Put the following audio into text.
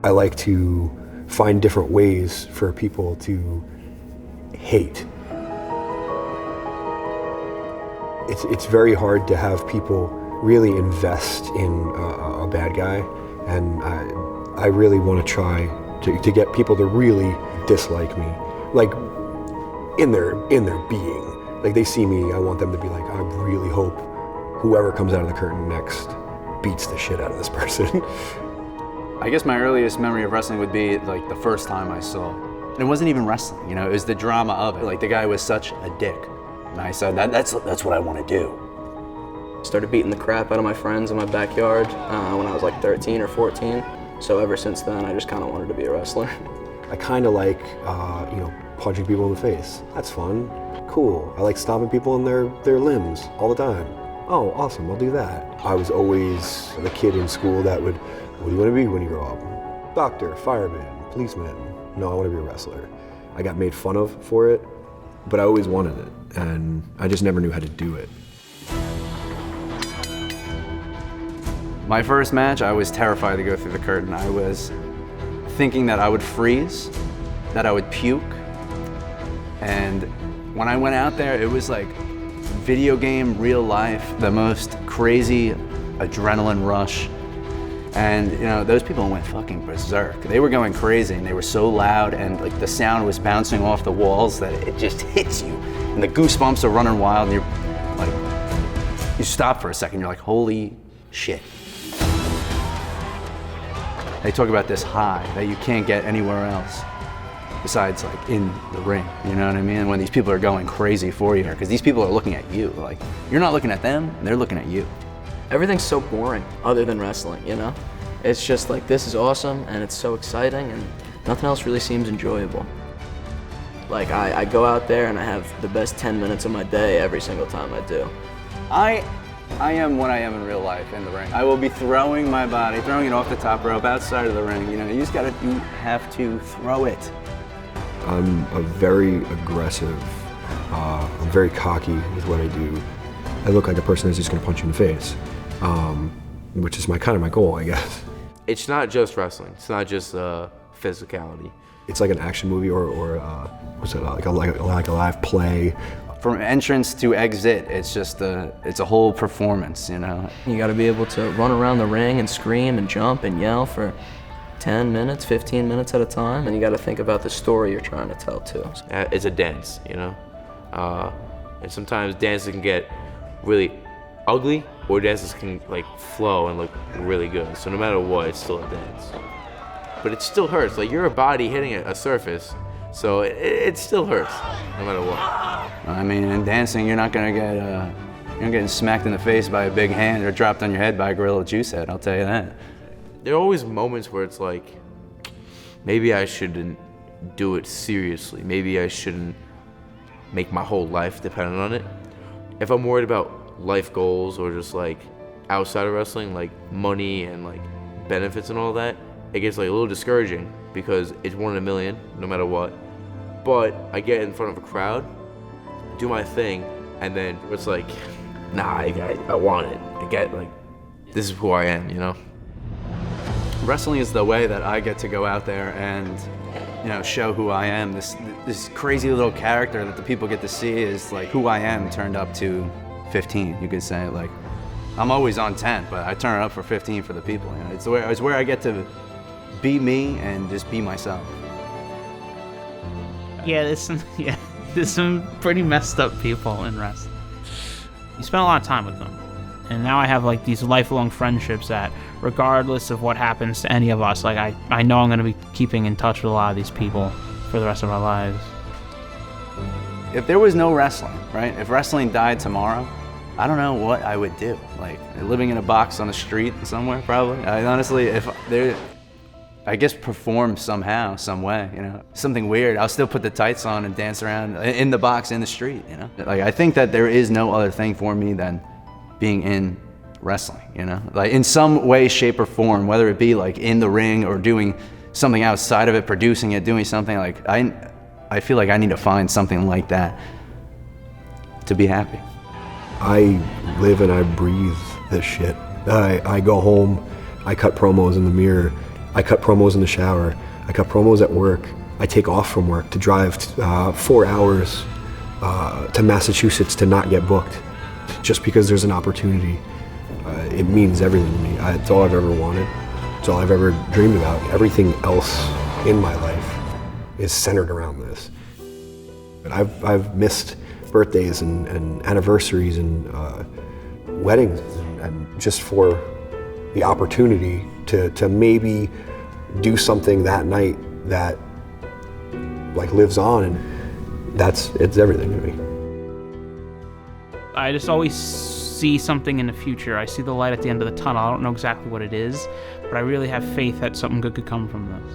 I like to find different ways for people to hate. It's very hard to have people really invest in a bad guy, and I really want to try to get people to really dislike me, like in their being. Like they see me, I want them to be like, I really hope whoever comes out of the curtain next beats the shit out of this person. I guess my earliest memory of wrestling would be like the first time I saw. And it wasn't even wrestling, you know, it was the drama of it. Like the guy was such a dick. And I said, that's what I want to do. Started beating the crap out of my friends in my backyard when I was like 13 or 14. So ever since then, I just kind of wanted to be a wrestler. I kind of like, punching people in the face. That's fun. Cool. I like stomping people in their limbs all the time. Oh, awesome, I'll do that. I was always the kid in school that would, what do you want to be when you grow up? Doctor, fireman, policeman. No, I want to be a wrestler. I got made fun of for it, but I always wanted it, and I just never knew how to do it. My first match, I was terrified to go through the curtain. I was thinking that I would freeze, that I would puke, and when I went out there, it was like video game, real life, the most crazy adrenaline rush. And you know, those people went fucking berserk. They were going crazy and they were so loud and like the sound was bouncing off the walls that it just hits you. And the goosebumps are running wild and you're like, you stop for a second, you're like, holy shit. They talk about this high that you can't get anywhere else besides like in the ring, you know what I mean? When these people are going crazy for you, because these people are looking at you. Like, you're not looking at them, they're looking at you. Everything's so boring other than wrestling, you know? It's just like, this is awesome and it's so exciting and nothing else really seems enjoyable. Like I go out there and I have the best 10 minutes of my day every single time I do. I am what I am in real life in the ring. I will be throwing my body, throwing it off the top rope, outside of the ring. You know, you have to throw it. I'm a very aggressive, I'm very cocky with what I do. I look like a person that's just gonna punch you in the face, which is kind of my goal, I guess. It's not just wrestling. It's not just physicality. It's like an action movie or what's it, like a live play. From entrance to exit, it's a whole performance, you know? You gotta be able to run around the ring and scream and jump and yell for 10 minutes, 15 minutes at a time, and you gotta think about the story you're trying to tell too. It's a dance, you know? And sometimes dances can get really ugly, or dances can like flow and look really good. So no matter what, it's still a dance. But it still hurts. Like, you're a body hitting a surface, so it still hurts, no matter what. I mean, in dancing, you're not gonna get, you're not getting smacked in the face by a big hand or dropped on your head by a Gorilla Juice head, I'll tell you that. There are always moments where it's like, maybe I shouldn't do it seriously. Maybe I shouldn't make my whole life dependent on it. If I'm worried about life goals or just like outside of wrestling, like money and like benefits and all that, it gets like a little discouraging because it's 1 in a million, no matter what. But I get in front of a crowd, do my thing, and then it's like, nah, I want it. I get like, this is who I am, you know? Wrestling is the way that I get to go out there and, you know, show who I am. This crazy little character that the people get to see is like who I am turned up to 15, you could say. Like, I'm always on 10, but I turn it up for 15 for the people. You know? It's where I get to be me and just be myself. Yeah, there's some pretty messed up people in wrestling. You spend a lot of time with them. And now I have like these lifelong friendships that regardless of what happens to any of us, like I know I'm going to be keeping in touch with a lot of these people for the rest of our lives. If there was no wrestling, right? If wrestling died tomorrow, I don't know what I would do. Like living in a box on the street somewhere, probably. Honestly, I guess perform somehow, some way, you know, something weird. I'll still put the tights on and dance around in the box in the street, you know. Like I think that there is no other thing for me than being in wrestling, you know, like in some way, shape, or form, whether it be like in the ring or doing something outside of it, producing it, doing something like I feel like I need to find something like that to be happy. I live and I breathe this shit. I go home, I cut promos in the mirror, I cut promos in the shower. I cut promos at work. I take off from work to drive 4 hours to Massachusetts to not get booked, just because there's an opportunity. It means everything to me. It's all I've ever wanted. It's all I've ever dreamed about. Everything else in my life is centered around this. But I've missed birthdays and anniversaries and weddings, and just for the opportunity to maybe do something that night that like lives on, and it's everything to me. I just always see something in the future. I see the light at the end of the tunnel. I don't know exactly what it is, but I really have faith that something good could come from this.